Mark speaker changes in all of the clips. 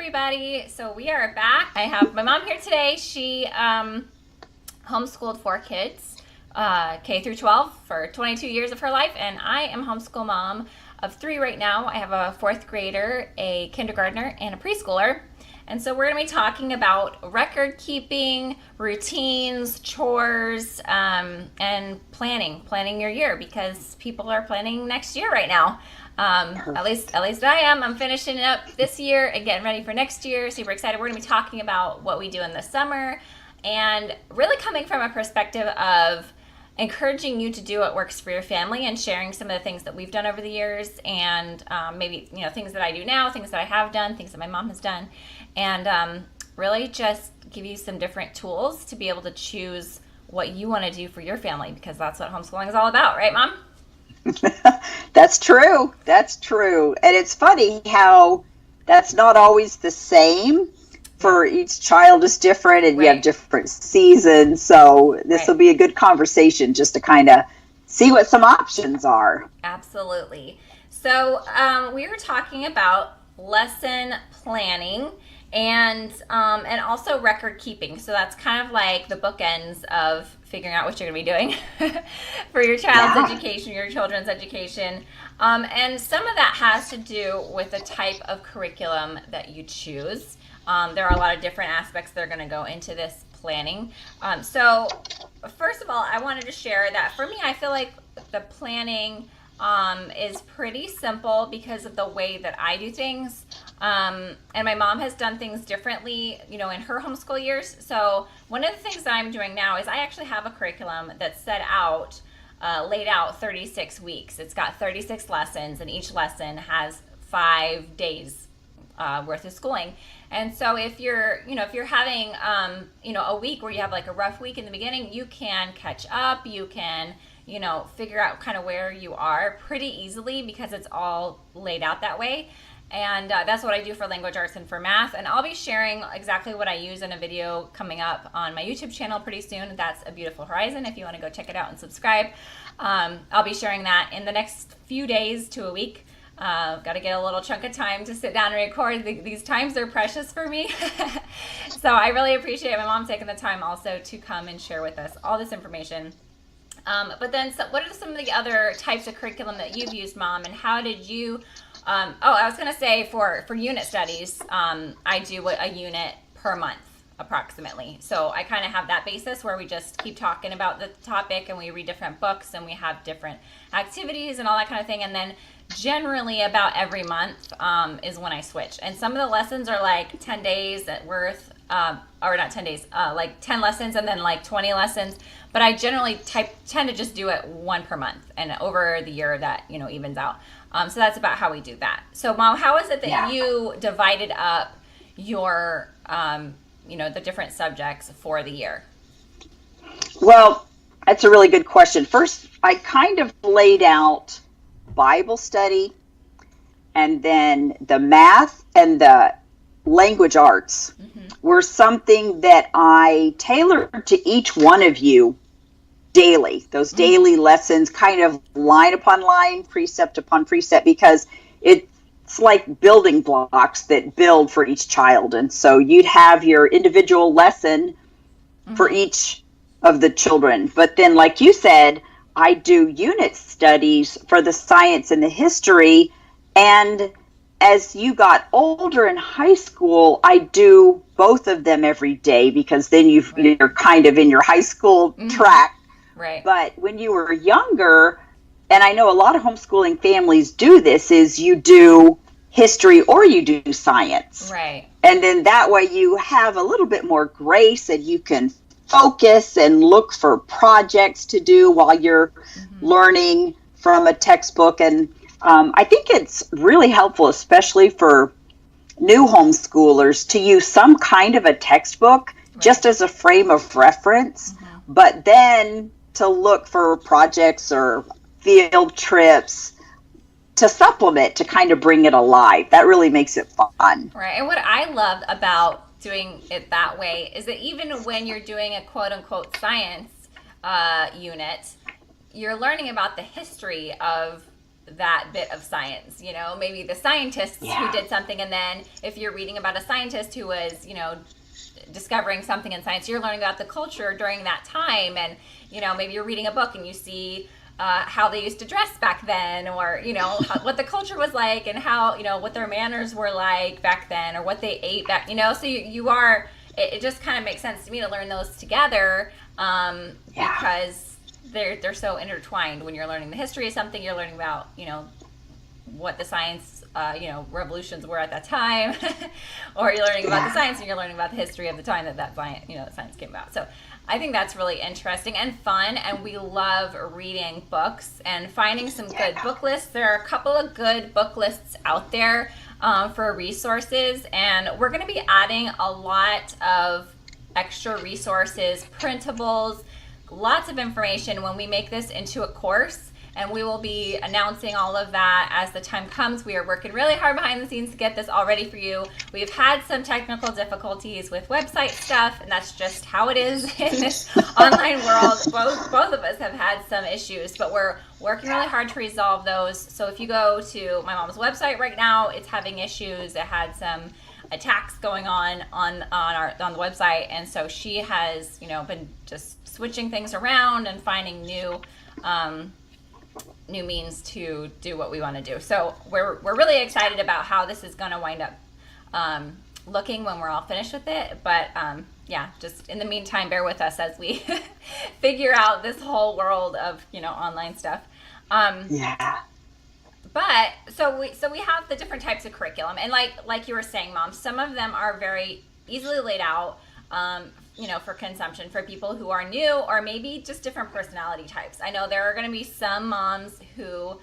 Speaker 1: everybody. So we are back. I have my mom here today. She homeschooled 4 kids, K through 12 for 22 years of her life, and I am homeschool mom of 3 right now. I have a 4th grader, a kindergartner, and a preschooler. And so we're going to be talking about record keeping, routines, chores, and planning your year, because people are planning next year right now. At least I am. I'm finishing up this year and getting ready for next year. Super excited. We're going to be talking about what we do in the summer, and really coming from a perspective of encouraging you to do what works for your family, and sharing some of the things that we've done over the years, and maybe things that I do now, things that I have done, things that my mom has done, and really just give you some different tools to be able to choose what you want to do for your family, because that's what homeschooling is all about, right, Mom?
Speaker 2: That's true. That's true. And it's funny how that's not always the same. For each child is different, and you have different seasons. So this will be a good conversation just to kind of see what some options are.
Speaker 1: Absolutely. So we were talking about lesson planning and also record keeping. So that's kind of like the bookends of figuring out what you're going to be doing for your child's education, your children's education. And some of that has to do with the type of curriculum that you choose. There are a lot of different aspects that are going to go into this planning. So first of all, I wanted to share that for me, I feel like the planning is pretty simple because of the way that I do things. And my mom has done things differently, in her homeschool years. So one of the things that I'm doing now is I actually have a curriculum that's laid out 36 weeks. It's got 36 lessons, and each lesson has 5 days worth of schooling. And so if you're having, a week where you have like a rough week in the beginning, you can catch up. You can, figure out kind of where you are pretty easily because it's all laid out that way. And that's what I do for language arts and for math. And I'll be sharing exactly what I use in a video coming up on my YouTube channel pretty soon. That's A Beautiful Horizon, if you want to go check it out and subscribe. I'll be sharing that in the next few days to a week. Got to get a little chunk of time to sit down and record. These times are precious for me. So I really appreciate my mom taking the time also to come and share with us all this information. But then what are some of the other types of curriculum that you've used, Mom, and how did you I was going to say for unit studies, I do a unit per month approximately. So I kind of have that basis where we just keep talking about the topic, and we read different books, and we have different activities and all that kind of thing. And then generally about every month is when I switch. And some of the lessons are like 10 days worth, or not 10 days, like 10 lessons and then like 20 lessons. But I generally tend to just do it one per month, and over the year that, evens out. So that's about how we do that. So Mom, how is it that you divided up your, the different subjects for the year?
Speaker 2: Well, that's a really good question. First, I kind of laid out Bible study, and then the math and the language arts were something that I tailored to each one of you daily. Those daily lessons, kind of line upon line, precept upon precept, because it's like building blocks that build for each child. And so you'd have your individual lesson for each of the children. But then, like you said, I do unit studies for the science and the history. And as you got older in high school, I do both of them every day, because then you're kind of in your high school track.
Speaker 1: Right.
Speaker 2: But when you were younger, and I know a lot of homeschooling families do this, is you do history or you do science.
Speaker 1: Right.
Speaker 2: And then that way you have a little bit more grace, and you can focus and look for projects to do while you're learning from a textbook. And I think it's really helpful, especially for new homeschoolers, to use some kind of a textbook just as a frame of reference, but then to look for projects or field trips to supplement, to kind of bring it alive. That really makes it fun.
Speaker 1: Right. And what I love about doing it that way is that even when you're doing a quote unquote science unit, you're learning about the history of that bit of science, maybe the scientists who did something. And then if you're reading about a scientist who was, discovering something in science, you're learning about the culture during that time. And, maybe you're reading a book and you see how they used to dress back then, or, what the culture was like, and how, what their manners were like back then, or what they ate back, so you are, it just kind of makes sense to me to learn those together, because they're so intertwined. When you're learning the history of something, you're learning about, what the science, revolutions were at that time, or you're learning about the science, and you're learning about the history of the time that science, science came about. So I think that's really interesting and fun, and we love reading books and finding some good book lists. There are a couple of good book lists out there for resources, and we're going to be adding a lot of extra resources, printables, lots of information when we make this into a course, and we will be announcing all of that as the time comes. We are working really hard behind the scenes to get this all ready for you. We've had some technical difficulties with website stuff, and that's just how it is in this online world. Both of us have had some issues, but we're working really hard to resolve those. So if you go to my mom's website right now, it's having issues. It had some attacks going on the website, and so she has been just switching things around and finding new means to do what we want to do. So we're really excited about how this is going to wind up looking when we're all finished with it. But just in the meantime, bear with us as we figure out this whole world of online stuff. But so we have the different types of curriculum, and like you were saying, Mom, some of them are very easily laid out, for consumption for people who are new, or maybe just different personality types. I know there are going to be some moms who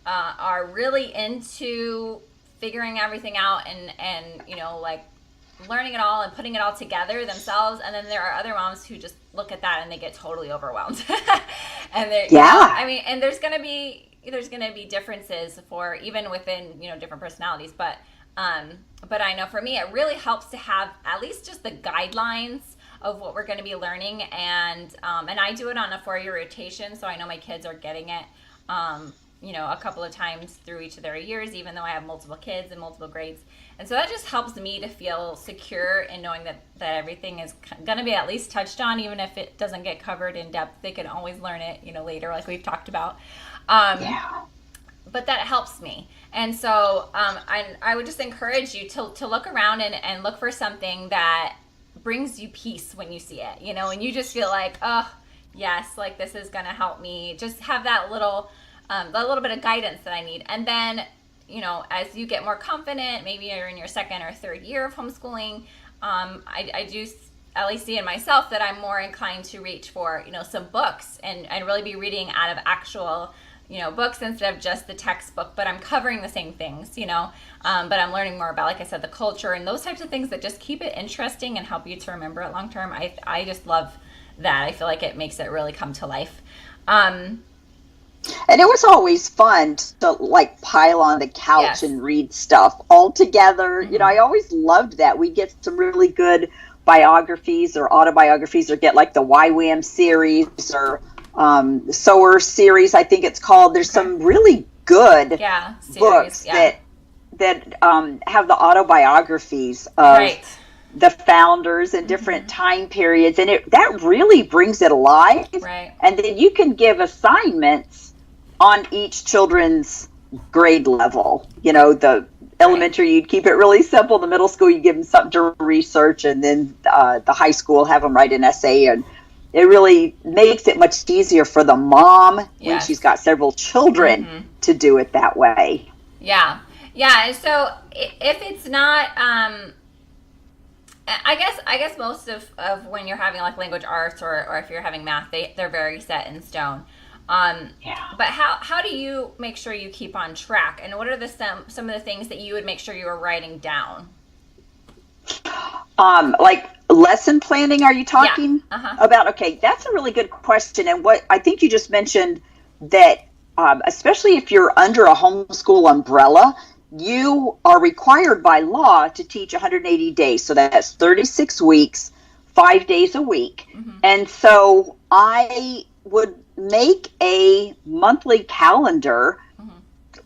Speaker 1: are really into figuring everything out and learning it all and putting it all together themselves, and then there are other moms who just look at that and they get totally overwhelmed. And and there's going to be differences for even within different personalities, but I know for me it really helps to have at least just the guidelines of what we're going to be learning, and I do it on a 4-year rotation, so I know my kids are getting it a couple of times through each of their years, even though I have multiple kids and multiple grades. And so that just helps me to feel secure in knowing that everything is going to be at least touched on, even if it doesn't get covered in depth. They can always learn it later, like we've talked about. But that helps me. And so I would just encourage you to look around and look for something that brings you peace when you see it, and you just feel like, oh, yes, like this is going to help me just have that little bit of guidance that I need. And then, as you get more confident, maybe you're in your 2nd or 3rd year of homeschooling, I do at least see in myself that I'm more inclined to reach for, some books and really be reading out of actual books instead of just the textbook, but I'm covering the same things, but I'm learning more about, like I said, the culture and those types of things that just keep it interesting and help you to remember it long term. I just love that. I feel like it makes it really come to life. And
Speaker 2: it was always fun to pile on the couch and read stuff all together. Mm-hmm. I always loved that. We get some really good biographies or autobiographies, or get the YWAM series or Chores series, I think it's called. There's some really good books that have the autobiographies of the founders and different time periods, and that really brings it alive.
Speaker 1: Right.
Speaker 2: And then you can give assignments on each children's grade level. The elementary, you'd keep it really simple. The middle school, you give them something to research, and then the high school, have them write an essay. And it really makes it much easier for the mom when she's got several children to do it that way.
Speaker 1: Yeah. And so if it's not, I guess most of when you're having language arts or if you're having math, they're very set in stone. But how do you make sure you keep on track? And what are some of the things that you would make sure you were writing down?
Speaker 2: Lesson planning, are you talking about? Okay, that's a really good question. And what I think you just mentioned that, especially if you're under a homeschool umbrella, you are required by law to teach 180 days. So that's 36 weeks, 5 days a week. Mm-hmm. And so I would make a monthly calendar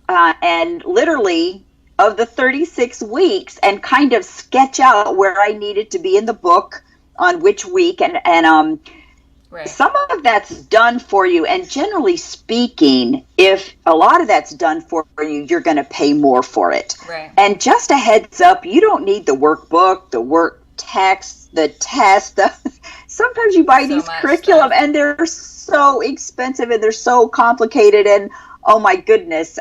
Speaker 2: and literally of the 36 weeks and kind of sketch out where I needed to be in the book on which week. And
Speaker 1: Right.
Speaker 2: some of that's done for you. And generally speaking, if a lot of that's done for you, you're going to pay more for it.
Speaker 1: Right.
Speaker 2: And just a heads up, you don't need the workbook, the work text, the test. Sometimes you buy these curriculum
Speaker 1: stuff.
Speaker 2: and they're so expensive and they're so complicated. And oh my goodness,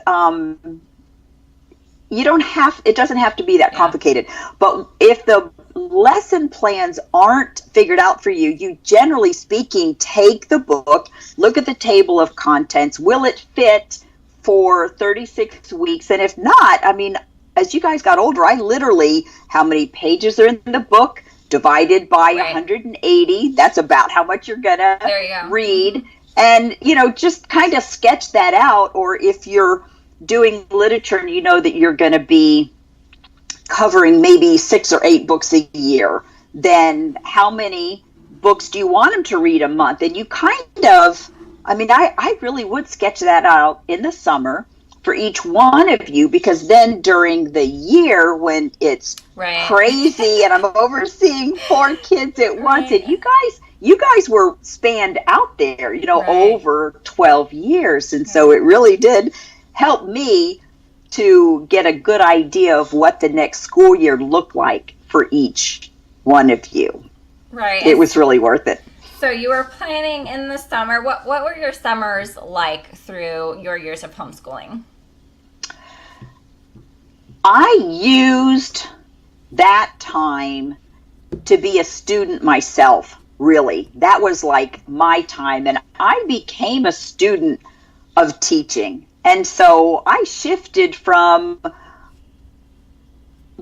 Speaker 2: it doesn't have to be that complicated. But if the lesson plans aren't figured out for you, you generally speaking take the book, look at the table of contents. Will it fit for 36 weeks? And if not, I mean, as you guys got older, I literally, how many pages are in the book divided by 180, that's about how much you're gonna read. And, just kind of sketch that out. Or if you're doing literature and you know that you're going to be covering maybe 6 or 8 books a year, then how many books do you want them to read a month? And you kind of, I really would sketch that out in the summer for each one of you, because then during the year when it's crazy and I'm overseeing 4 kids at once, and you guys were spanned out there, over 12 years. And so it really did help me to get a good idea of what the next school year looked like for each one of you.
Speaker 1: Right.
Speaker 2: It was really worth it.
Speaker 1: So you were planning in the summer. What were your summers like through your years of homeschooling?
Speaker 2: I used that time to be a student myself, really. That was like my time. And I became a student of teaching. And so I shifted from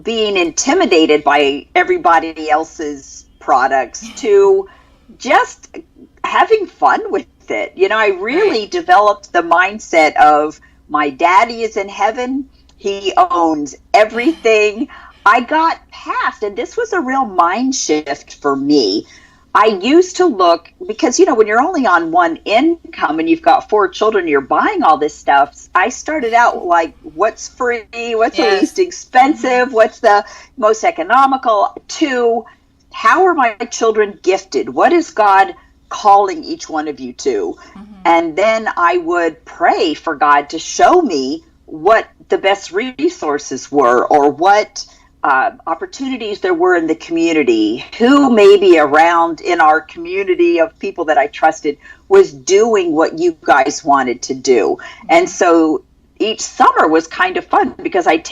Speaker 2: being intimidated by everybody else's products to just having fun with it. I really developed the mindset of my daddy is in heaven. He owns everything. I got past, and this was a real mind shift for me. I used to look, because, when you're only on one income and you've got 4 children, you're buying all this stuff. I started out like, what's free? What's the least expensive? What's the most economical? To, how are my children gifted? What is God calling each one of you to? And then I would pray for God to show me what the best resources were, or what opportunities there were in the community, who maybe around in our community of people that I trusted was doing what you guys wanted to do. And so each summer was kind of fun, because I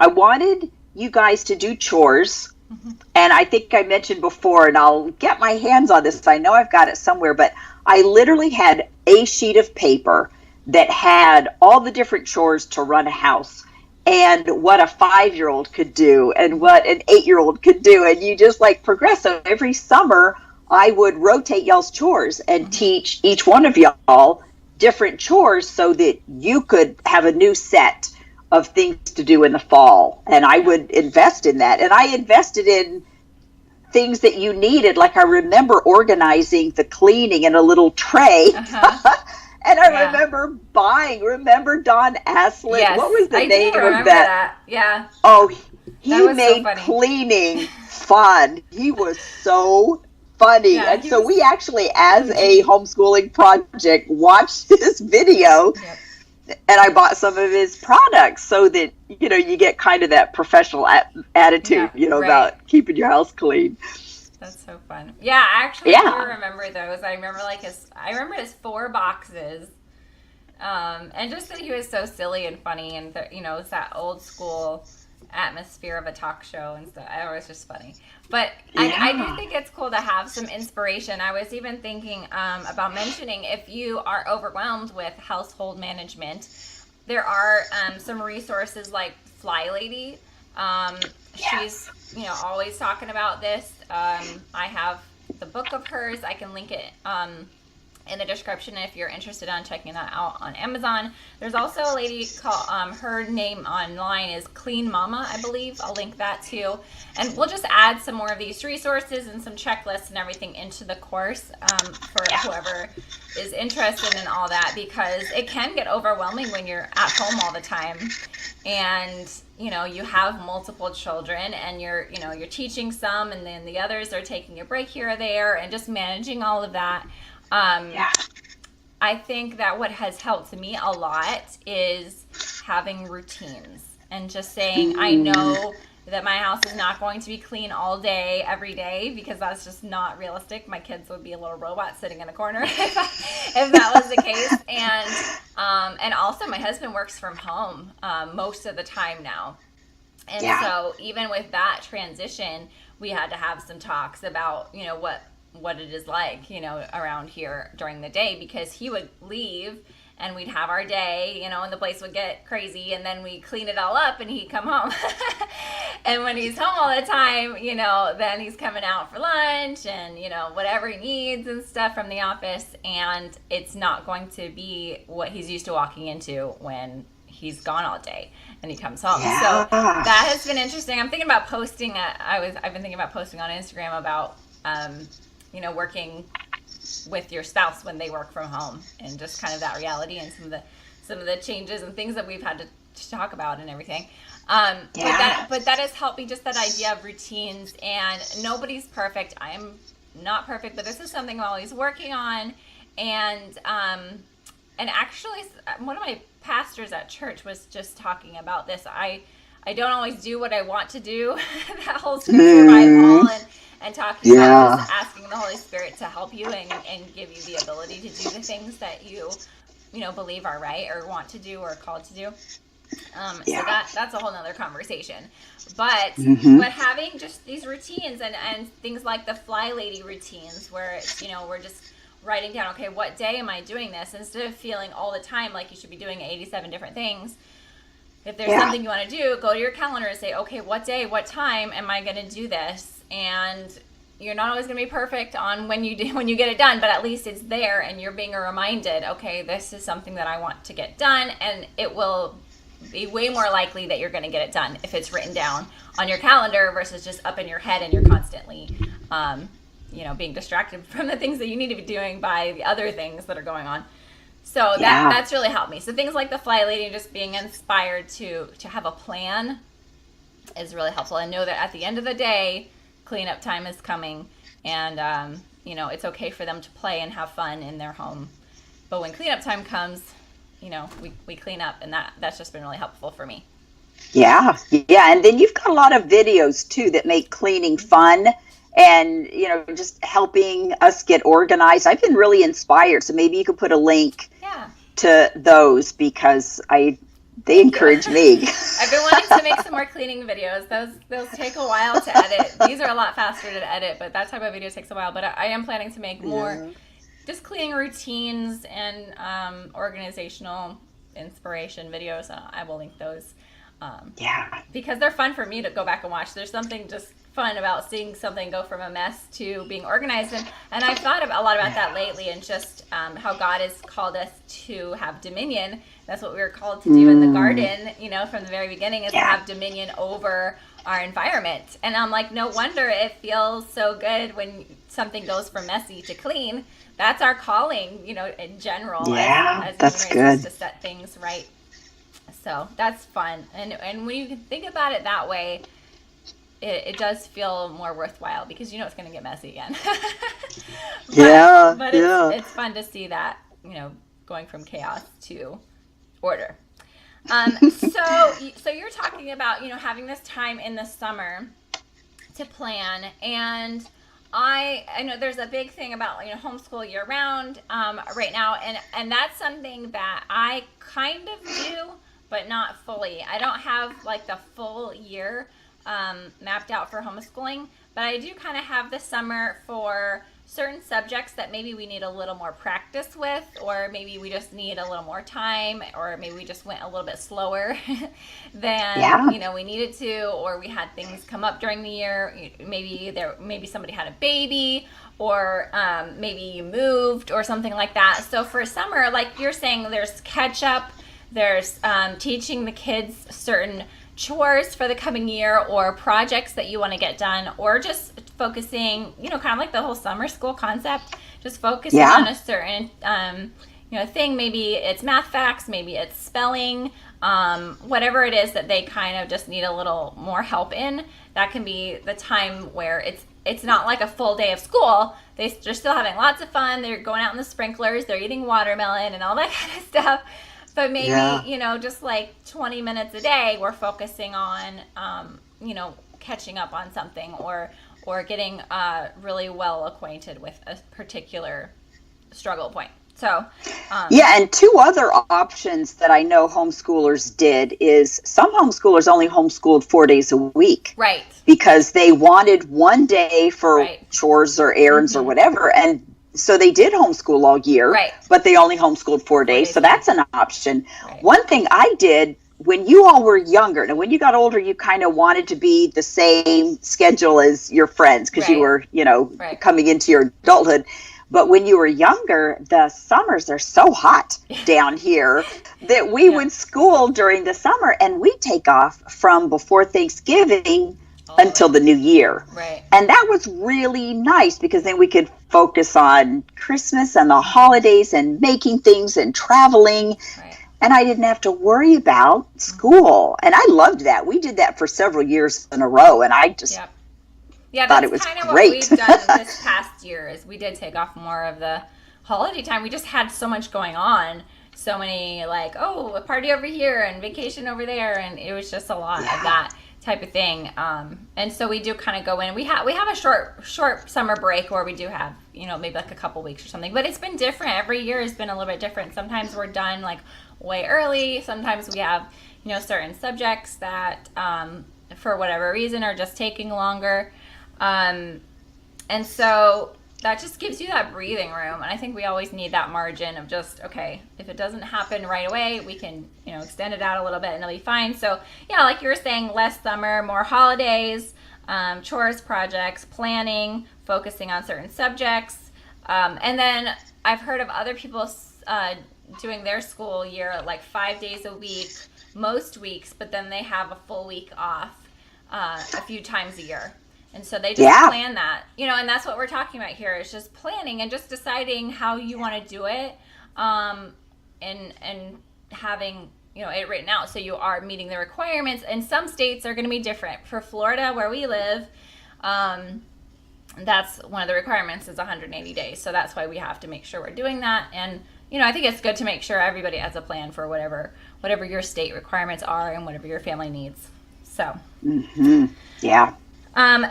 Speaker 2: wanted you guys to do chores. And I think I mentioned before, and I'll get my hands on this, I know I've got it somewhere, but I literally had a sheet of paper that had all the different chores to run a house, and what a 5-year-old could do and what an 8-year-old could do. And you just progress. So every summer I would rotate y'all's chores and teach each one of y'all different chores so that you could have a new set of things to do in the fall. And I would invest in that. And I invested in things that you needed. Like, I remember organizing the cleaning in a little tray. And I remember Don Aslin.
Speaker 1: Yes,
Speaker 2: what was the name of
Speaker 1: that? Yeah.
Speaker 2: Oh, he made cleaning fun. He was so funny.
Speaker 1: Yeah,
Speaker 2: and so we actually, as a homeschooling project, watched this video. And I bought some of his products so that, you get kind of that professional attitude, about keeping your house clean.
Speaker 1: That's so fun. Yeah, I actually do remember those. I remember his 4 boxes. And just that he was so silly and funny, and it's that old school atmosphere of a talk show and stuff. It was just funny. But I do think it's cool to have some inspiration. I was even thinking about mentioning, if you are overwhelmed with household management, there are some resources like Fly Lady. She's always talking about this. I have the book of hers. I can link it in the description if you're interested on checking that out on Amazon. There's also a lady called, her name online is Clean Mama, I believe. I'll link that too. And we'll just add some more of these resources and some checklists and everything into the course for whoever is interested in all that, because it can get overwhelming when you're at home all the time and you have multiple children and you're teaching some and then the others are taking a break here or there, and just managing all of that. I think that what has helped me a lot is having routines and just saying, I know that my house is not going to be clean all day, every day, because that's just not realistic. My kids would be a little robot sitting in a corner if that was the case. And also my husband works from home most of the time now. And so even with that transition, we had to have some talks about, what it is like, around here during the day, because he would leave and we'd have our day, and the place would get crazy, and then we clean it all up and he'd come home. And when he's home all the time, then he's coming out for lunch and, whatever he needs and stuff from the office, and it's not going to be what he's used to walking into when he's gone all day and he comes home. So that has been interesting. I'm thinking about posting, I've been thinking about posting on Instagram about, working with your spouse when they work from home, and just kind of that reality and some of the changes and things that we've had to talk about and everything. But that has helped me, just that idea of routines. And nobody's perfect. I'm not perfect, but this is something I'm always working on. And actually, one of my pastors at church was just talking about this. I don't always do what I want to do. That whole scripture by Paul and talking about just asking the Holy Spirit to help you and give you the ability to do the things that you believe are right or want to do or called to do. So that's a whole nother conversation. But having just these routines and things like the Fly Lady routines, where it's, we're just writing down, okay, what day am I doing this? Instead of feeling all the time like you should be doing 87 different things. If there's something you want to do, go to your calendar and say, okay, what day, what time am I going to do this? And you're not always going to be perfect on when you get it done, but at least it's there and you're being reminded, okay, this is something that I want to get done, and it will be way more likely that you're going to get it done if it's written down on your calendar versus just up in your head and you're constantly being distracted from the things that you need to be doing by the other things that are going on. So that's really helped me. So things like the Fly Lady and just being inspired to have a plan is really helpful, and know that at the end of the day, cleanup time is coming, and it's okay for them to play and have fun in their home. But when cleanup time comes, we clean up, and that's just been really helpful for me.
Speaker 2: Yeah. And then you've got a lot of videos too that make cleaning fun, and just helping us get organized. I've been really inspired, so maybe you could put a link to those, because they encourage me.
Speaker 1: I've been wanting to make some more cleaning videos. Those take a while to edit. These are a lot faster to edit, but that type of video takes a while. But I am planning to make more just cleaning routines and organizational inspiration videos. I will link those. Because they're fun for me to go back and watch. There's something just fun about seeing something go from a mess to being organized. And I've thought a lot about that lately, and just how God has called us to have dominion. That's what we were called to do in the garden, from the very beginning, is to have dominion over our environment. And I'm like, no wonder it feels so good when something goes from messy to clean. That's our calling, in general. As
Speaker 2: that's good.
Speaker 1: To set things right. So that's fun. And when you can think about it that way, it does feel more worthwhile, because it's going to get messy again. But it's fun to see that, going from chaos to order. So you're talking about, having this time in the summer to plan, and I know there's a big thing about, homeschool year round right now, and that's something that I kind of do, but not fully. I don't have like the full year mapped out for homeschooling, but I do kind of have the summer for certain subjects that maybe we need a little more practice with, or maybe we just need a little more time, or maybe we just went a little bit slower than we needed to, or we had things come up during the year. Maybe somebody had a baby, or maybe you moved or something like that. So for summer, like you're saying, there's catch up, there's teaching the kids certain chores for the coming year, or projects that you want to get done, or just focusing, kind of like the whole summer school concept, just focusing on a certain thing. Maybe it's math facts, maybe it's spelling, whatever it is that they kind of just need a little more help in. That can be the time where it's not like a full day of school. They're still having lots of fun. They're going out in the sprinklers, they're eating watermelon and all that kind of stuff. But maybe, just like 20 minutes a day, we're focusing on, catching up on something, or getting really well acquainted with a particular struggle point. So,
Speaker 2: and two other options that I know homeschoolers did is some homeschoolers only homeschooled 4 days a week.
Speaker 1: Right.
Speaker 2: Because they wanted one day for chores or errands or whatever. And so they did homeschool all year, but they only homeschooled 4 days. So that's an option. Right. One thing I did when you all were younger, and when you got older, you kind of wanted to be the same schedule as your friends because you were, coming into your adulthood. But when you were younger, the summers are so hot down here that we would school during the summer, and we take off from before Thanksgiving until the new year.
Speaker 1: Right.
Speaker 2: And that was really nice because then we could focus on Christmas and the holidays and making things and traveling. Right. And I didn't have to worry about school. And I loved that. We did that for several years in a row, and I just thought it was
Speaker 1: kind of
Speaker 2: great.
Speaker 1: What we've done this past year is we did take off more of the holiday time. We just had so much going on. So many a party over here and vacation over there, and it was just a lot of that type of thing. And so we do kind of go in. We have a short summer break where we do have, maybe like a couple weeks or something. But it's been different. Every year has been a little bit different. Sometimes we're done way early. Sometimes we have, certain subjects that for whatever reason are just taking longer. And so that just gives you that breathing room. And I think we always need that margin of just, okay, if it doesn't happen right away, we can, extend it out a little bit and it'll be fine. So yeah, like you were saying, less summer, more holidays, chores, projects, planning, focusing on certain subjects. And then I've heard of other people doing their school year 5 days a week, most weeks, but then they have a full week off a few times a year. And so they just plan that, and that's what we're talking about here is just planning and just deciding how you want to do it, and having, it written out so you are meeting the requirements. And some states are going to be different. For Florida, where we live, that's one of the requirements is 180 days. So that's why we have to make sure we're doing that. And, I think it's good to make sure everybody has a plan for whatever your state requirements are and whatever your family needs. So.
Speaker 2: Yeah.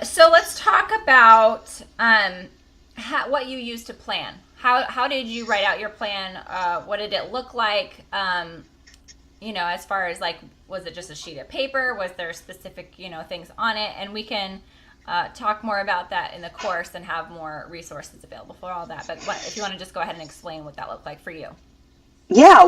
Speaker 1: So let's talk about what you used to plan. How did you write out your plan? What did it look like? As far as was it just a sheet of paper? Was there specific, things on it? And we can talk more about that in the course and have more resources available for all that. But if you want to just go ahead and explain what that looked like for you.
Speaker 2: Yeah,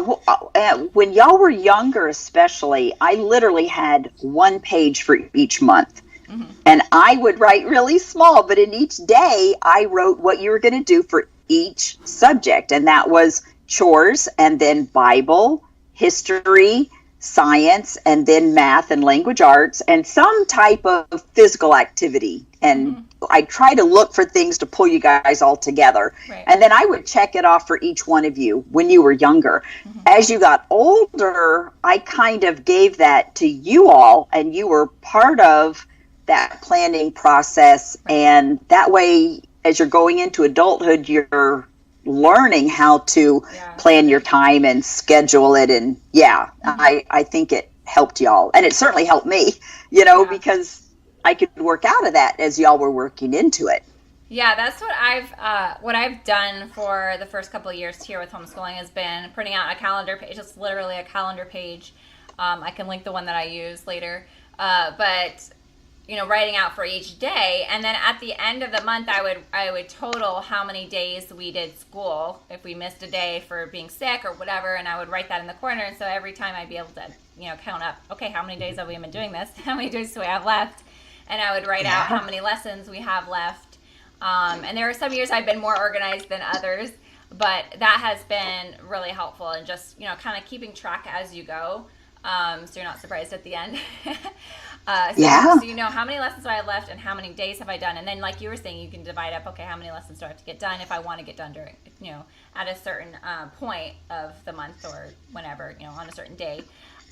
Speaker 2: when y'all were younger especially, I literally had one page for each month. Mm-hmm. And I would write really small, but in each day, I wrote what you were going to do for each subject. And that was chores, and then Bible, history, science, and then math and language arts, and some type of physical activity. And I try to look for things to pull you guys all together. Right. And then I would check it off for each one of you when you were younger. Mm-hmm. As you got older, I kind of gave that to you all, and you were part of that planning process. And that way, as you're going into adulthood, you're learning how to plan your time and schedule it. And I think it helped y'all, and it certainly helped me, because I could work out of that as y'all were working into it.
Speaker 1: Yeah, that's what I've done for the first couple of years here with homeschooling has been printing out a calendar page. It's literally a calendar page. I can link the one that I use later. But writing out for each day, and then at the end of the month I would total how many days we did school if we missed a day for being sick or whatever, and I would write that in the corner. And so every time I'd be able to count up, okay, how many days have we been doing this, how many days do we have left, and I would write out how many lessons we have left. And there are some years I've been more organized than others, but that has been really helpful, and just kind of keeping track as you go, so you're not surprised at the end. So you know how many lessons do I have left and how many days have I done, and then like you were saying, you can divide up, okay, how many lessons do I have to get done if I want to get done during at a certain point of the month, or whenever on a certain day.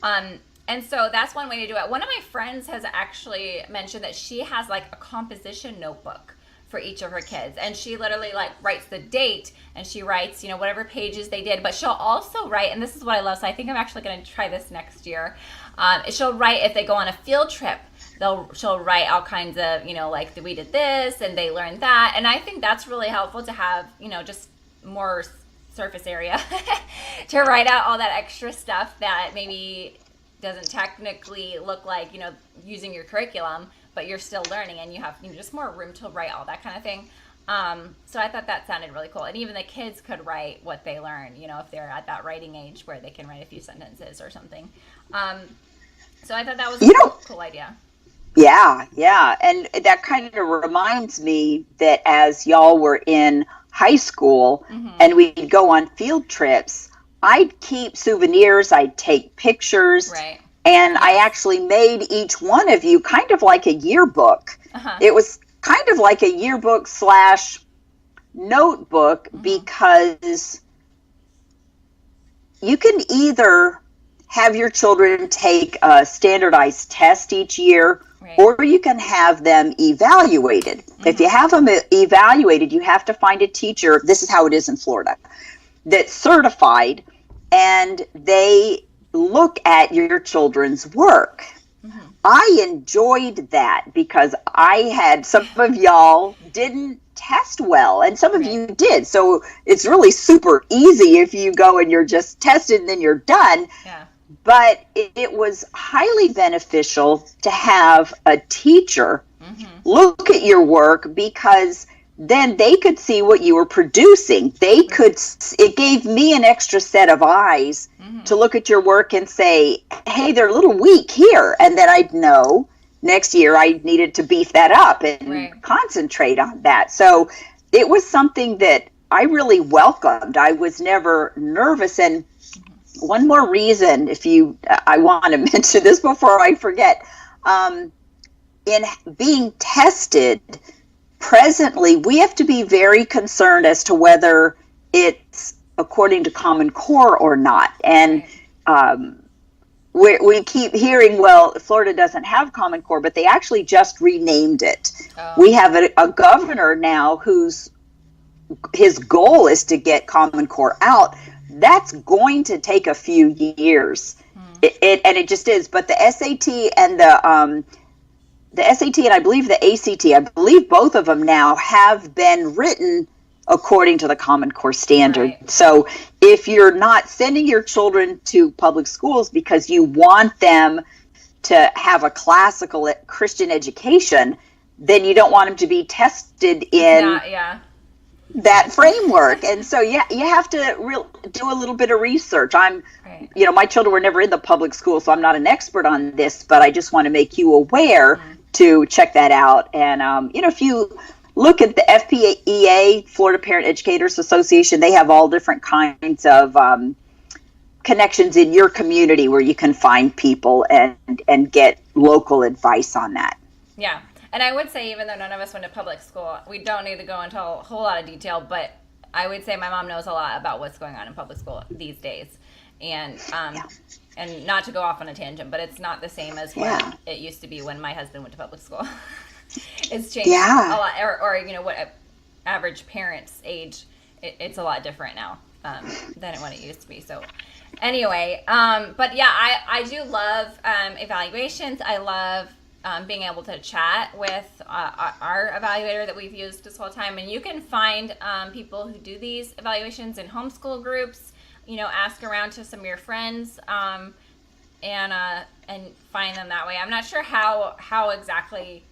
Speaker 1: And so that's one way to do it. One of my friends has actually mentioned that she has like a composition notebook for each of her kids, and she literally like writes the date, and she writes whatever pages they did, but she'll also write, and this is what I love, so I think I'm actually going to try this next year. She'll write if they go on a field trip, she'll write all kinds of like we did this and they learned that, and I think that's really helpful to have just more surface area to write out all that extra stuff that maybe doesn't technically look like using your curriculum, but you're still learning, and you have just more room to write all that kind of thing. So I thought that sounded really cool, and even the kids could write what they learn, if they're at that writing age where they can write a few sentences or something. So I thought that was a cool idea.
Speaker 2: Yeah, and that kind of reminds me that as y'all were in high school and we'd go on field trips, I'd keep souvenirs, I'd take pictures.
Speaker 1: Right.
Speaker 2: And I actually made each one of you kind of like a yearbook. It was kind of like a yearbook / notebook, because you can either have your children take a standardized test each year, or you can have them evaluated. If you have them evaluated, you have to find a teacher, this is how it is in Florida, that's certified, and they look at your children's work. I enjoyed that because I had, some of y'all didn't test well, and some of you did. So it's really super easy if you go and you're just tested and then you're done.
Speaker 1: Yeah.
Speaker 2: But it was highly beneficial to have a teacher look at your work, because then they could see what you were producing. It gave me an extra set of eyes to look at your work and say, hey, they're a little weak here. And then I'd know next year I needed to beef that up and concentrate on that. So it was something that I really welcomed. I was never nervous. And one more reason, I want to mention this before I forget, in being tested, presently, we have to be very concerned as to whether it's according to Common Core or not. And we keep hearing, well, Florida doesn't have Common Core, but they actually just renamed it. We have a governor now his goal is to get Common Core out. That's going to take a few years. It just is. But the SAT and the SAT and I believe the ACT, I believe both of them now have been written according to the Common Core standard. So if you're not sending your children to public schools because you want them to have a classical Christian education, then you don't want them to be tested in that framework. And so you have to do a little bit of research. My children were never in the public school, so I'm not an expert on this, but I just want to make you aware to check that out. And if you look at the FPEA, Florida Parent Educators Association, they have all different kinds of connections in your community where you can find people and get local advice on that.
Speaker 1: Yeah. And I would say, even though none of us went to public school, we don't need to go into a whole lot of detail, but I would say my mom knows a lot about what's going on in public school these days. And and not to go off on a tangent, but it's not the same as what it used to be when my husband went to public school. It's changed a lot, or what average parent's age, it's a lot different now than what it used to be. So anyway, but yeah, I do love evaluations. I love being able to chat with our evaluator that we've used this whole time. And you can find people who do these evaluations in homeschool groups, ask around to some of your friends, and and find them that way. I'm not sure how exactly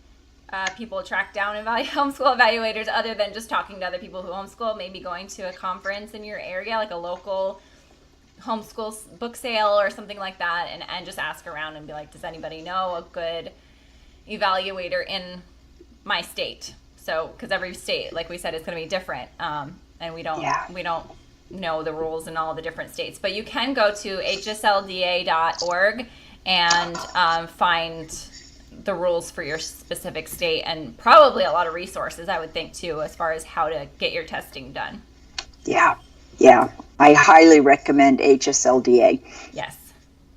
Speaker 1: people track down homeschool evaluators other than just talking to other people who homeschool, maybe going to a conference in your area, like a local homeschool book sale or something like that, and just ask around and be like, does anybody know a good evaluator in my state? So, because every state, like we said, is going to be different, and we don't know the rules in all the different states. But you can go to hslda.org and find the rules for your specific state, and probably a lot of resources, I would think, too, as far as how to get your testing done.
Speaker 2: Yeah. I highly recommend HSLDA.
Speaker 1: Yes.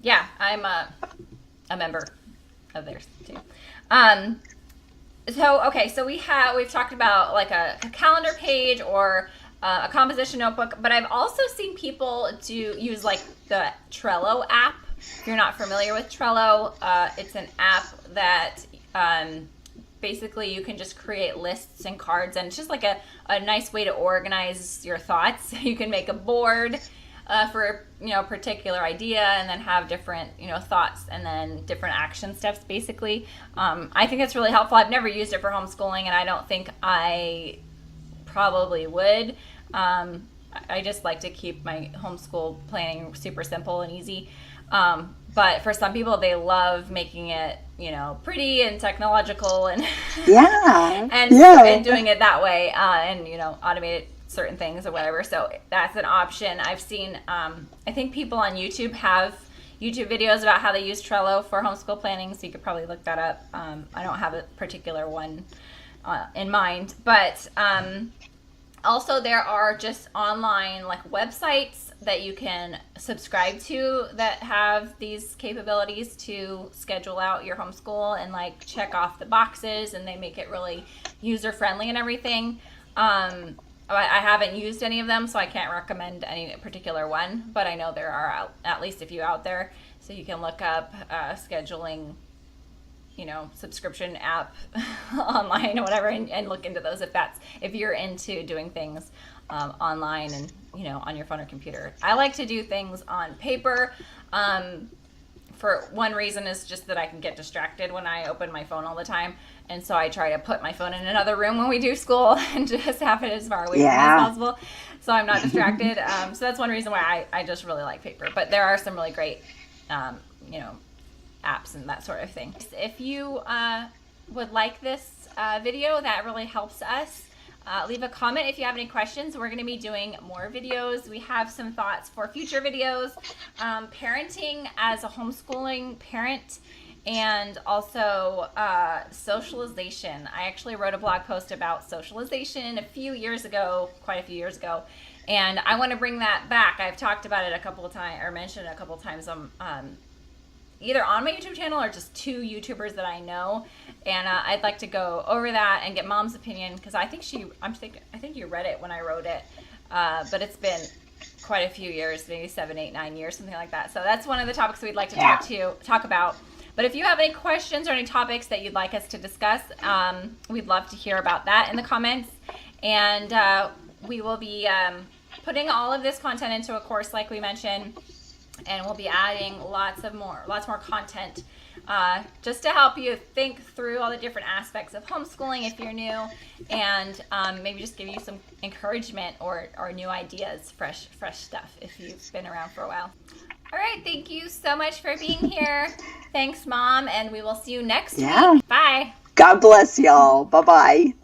Speaker 1: Yeah, I'm a member of theirs, too. So we've talked about like a calendar page or a composition notebook, but I've also seen people use like the Trello app. If you're not familiar with Trello, it's an app that basically you can just create lists and cards, and it's just like a nice way to organize your thoughts. You can make a board for a particular idea, and then have different thoughts and then different action steps basically. I think it's really helpful. I've never used it for homeschooling, and I don't think I probably would. I just like to keep my homeschool planning super simple and easy. But for some people, they love making it, pretty and technological and and doing it that way, and automate certain things or whatever. So that's an option. I've seen, I think people on YouTube have YouTube videos about how they use Trello for homeschool planning, so you could probably look that up. I don't have a particular one in mind, but also there are just online like websites that you can subscribe to that have these capabilities to schedule out your homeschool and like check off the boxes, and they make it really user friendly and everything. I haven't used any of them, so I can't recommend any particular one, but I know there are at least a few out there, so you can look up scheduling subscription app online or whatever, and look into those if you're into doing things online and on your phone or computer. I like to do things on paper. For one reason is just that I can get distracted when I open my phone all the time, and so I try to put my phone in another room when we do school and just have it as far away from me as possible, so I'm not distracted. So that's one reason why I just really like paper. But there are some really great apps and that sort of thing. If you would like this video, that really helps us. Leave a comment if you have any questions. We're going to be doing more videos. We have some thoughts for future videos. Parenting as a homeschooling parent, and also socialization. I actually wrote a blog post about socialization quite a few years ago, and I want to bring that back. I've talked about it a couple of times, or mentioned it a couple of times either on my YouTube channel or just two YouTubers that I know, and I'd like to go over that and get Mom's opinion, because I think you read it when I wrote it, but it's been quite a few years, maybe 7, 8, 9 years, something like that. So that's one of the topics we'd like to talk about. But if you have any questions or any topics that you'd like us to discuss, we'd love to hear about that in the comments, and we will be putting all of this content into a course like we mentioned. And we'll be adding lots more content just to help you think through all the different aspects of homeschooling if you're new, and maybe just give you some encouragement or new ideas, fresh stuff if you've been around for a while. All right, thank you so much for being here. Thanks, Mom, and we will see you next week. Bye.
Speaker 2: God bless y'all. Bye-bye.